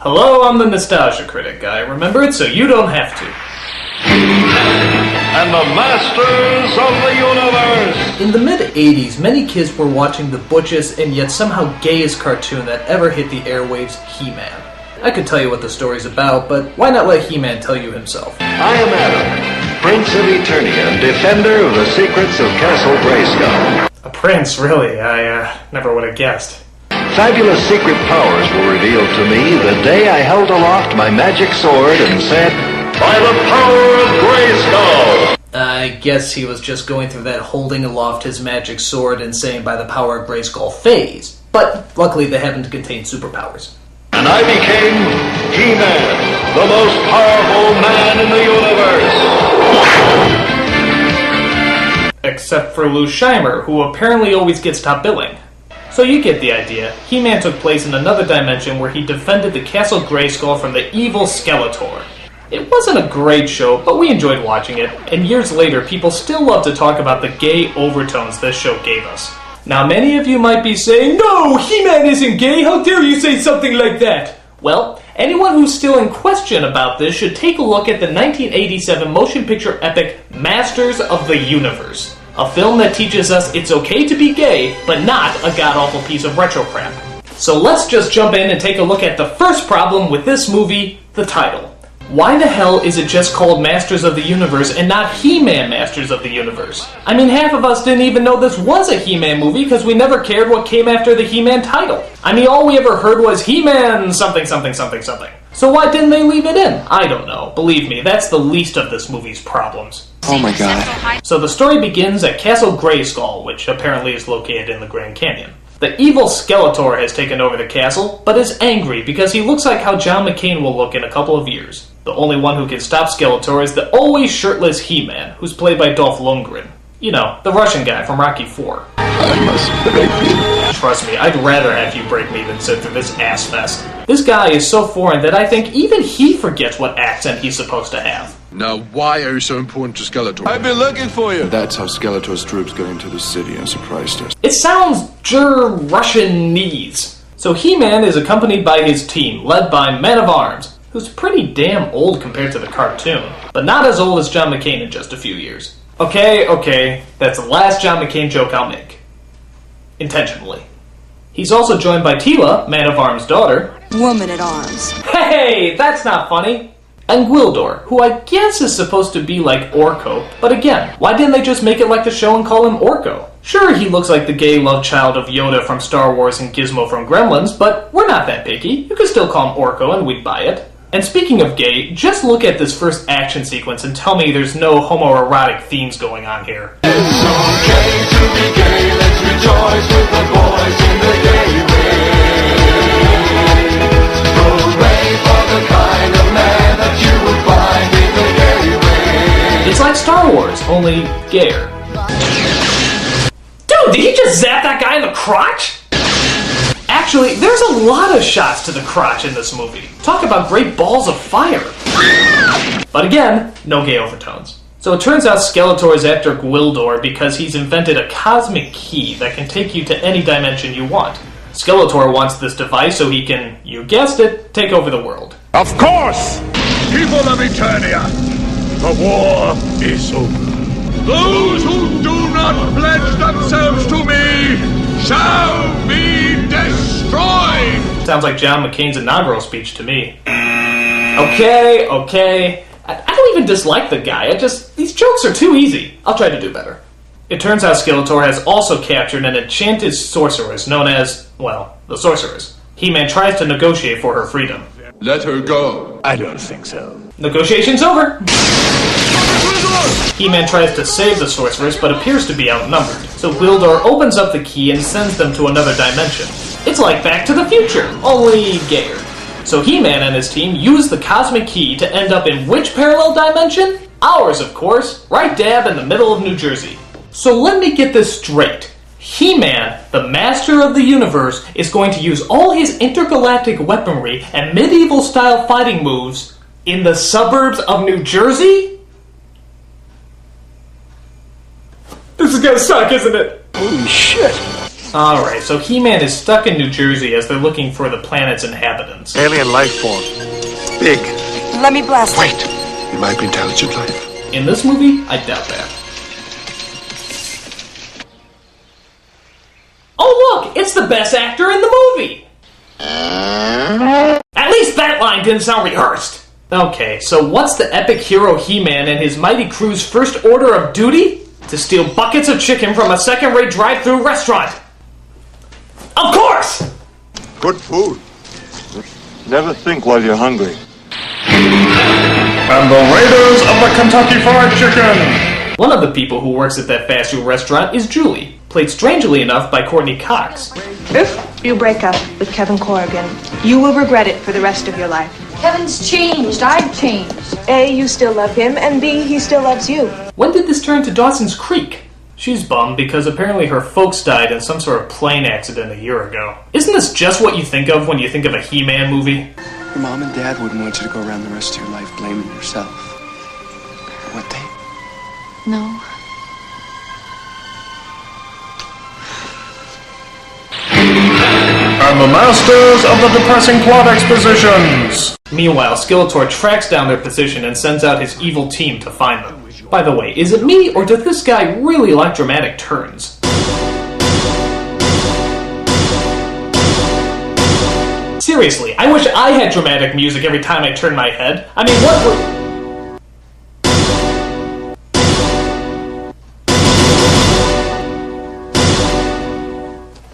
Hello, I'm the Nostalgia Critic. I remember it so you don't have to. And the masters of the universe! In the mid-'80s, many kids were watching the butchest and yet somehow gayest cartoon that ever hit the airwaves, He-Man. I could tell you what the story's about, but why not let He-Man tell you himself? I am Adam, Prince of Eternia and defender of the secrets of Castle Grayskull. A prince, really? I never would have guessed. Fabulous secret powers were revealed to me the day I held aloft my magic sword and said, "By the power of Grayskull!" I guess he was just going through that holding aloft his magic sword and saying by the power of Grayskull phase. But luckily they happen to contain superpowers. And I became He-Man, the most powerful man in the universe. Except for Lou Scheimer, who apparently always gets top billing. So you get the idea. He-Man took place in another dimension where he defended the Castle Grayskull from the evil Skeletor. It wasn't a great show, but we enjoyed watching it, and years later people still love to talk about the gay overtones this show gave us. Now many of you might be saying, "No, He-Man isn't gay, how dare you say something like that?" Well, anyone who's still in question about this should take a look at the 1987 motion picture epic Masters of the Universe. A film that teaches us it's okay to be gay, but not a god-awful piece of retro crap. So let's just jump in and take a look at the first problem with this movie, the title. Why the hell is it just called Masters of the Universe and not He-Man Masters of the Universe? I mean, half of us didn't even know this was a He-Man movie because we never cared what came after the He-Man title. I mean, all we ever heard was He-Man something something something something. So why didn't they leave it in? I don't know. Believe me, that's the least of this movie's problems. Oh my god. So the story begins at Castle Grayskull, which apparently is located in the Grand Canyon. The evil Skeletor has taken over the castle, but is angry because he looks like how John McCain will look in a couple of years. The only one who can stop Skeletor is the always shirtless He-Man, who's played by Dolph Lundgren. You know, the Russian guy from Rocky IV. I must break you. Trust me, I'd rather have you break me than sit through this ass fest. This guy is so foreign that I think even he forgets what accent he's supposed to have. Now, why are you so important to Skeletor? I've been looking for you. That's how Skeletor's troops got into the city and surprised us. It sounds Russianese. So He-Man is accompanied by his team, led by Man of Arms, who's pretty damn old compared to the cartoon, but not as old as John McCain in just a few years. Okay, that's the last John McCain joke I'll make. Intentionally. He's also joined by Tila, Man of Arms' daughter. Woman at Arms. Hey, that's not funny! And Gwildor, who I guess is supposed to be like Orko, but again, why didn't they just make it like the show and call him Orko? Sure, he looks like the gay love child of Yoda from Star Wars and Gizmo from Gremlins, but we're not that picky. You could still call him Orko and we'd buy it. And speaking of gay, just look at this first action sequence and tell me there's no homoerotic themes going on here. It's okay to be gay. Let's rejoice with the boys in the gay ring. Hooray for the kind of man that you will find in the gay ring. It's like Star Wars, only gayer. Dude, did he just zap that guy in the crotch? Actually, there's a lot of shots to the crotch in this movie. Talk about great balls of fire. But again, no gay overtones. So it turns out Skeletor is after Gwildor because he's invented a cosmic key that can take you to any dimension you want. Skeletor wants this device so he can, you guessed it, take over the world. Of course! People of Eternia, the war is over. Those who do not pledge themselves to me shall be destroyed! Sounds like John McCain's inaugural speech to me. Okay. I don't even dislike the guy, these jokes are too easy. I'll try to do better. It turns out Skeletor has also captured an enchanted sorceress known as, well, the Sorceress. He-Man tries to negotiate for her freedom. Let her go. I don't think so. Negotiation's over! He-Man tries to save the sorceress, but appears to be outnumbered. So Gwildor opens up the key and sends them to another dimension. It's like Back to the Future, only gayer. So He-Man and his team use the cosmic key to end up in which parallel dimension? Ours, of course, right dab in the middle of New Jersey. So let me get this straight. He-Man, the master of the universe, is going to use all his intergalactic weaponry and medieval-style fighting moves in the suburbs of New Jersey? This is gonna suck, isn't it? Holy shit! Alright, so He-Man is stuck in New Jersey as they're looking for the planet's inhabitants. Alien life form. Big. Let me blast. Wait. It might be intelligent life. In this movie, I doubt that. Oh look! It's the best actor in the movie! At least that line didn't sound rehearsed! Okay, so what's the epic hero He-Man and his mighty crew's first order of duty? To steal buckets of chicken from a second-rate drive-thru restaurant! Of course! Good food. Never think while you're hungry. And the Raiders of the Kentucky Fried Chicken! One of the people who works at that fast food restaurant is Julie, played strangely enough by Courtney Cox. If you break up with Kevin Corrigan, you will regret it for the rest of your life. Kevin's changed. I've changed. A, you still love him, and B, he still loves you. When did this turn to Dawson's Creek? She's bummed because apparently her folks died in some sort of plane accident a year ago. Isn't this just what you think of when you think of a He-Man movie? Your mom and dad wouldn't want you to go around the rest of your life blaming yourself. Would they? No. And the Masters of the Depressing Plot Expositions! Meanwhile, Skeletor tracks down their position and sends out his evil team to find them. By the way, is it me, or does this guy really like dramatic turns? Seriously, I wish I had dramatic music every time I turn my head. I mean, what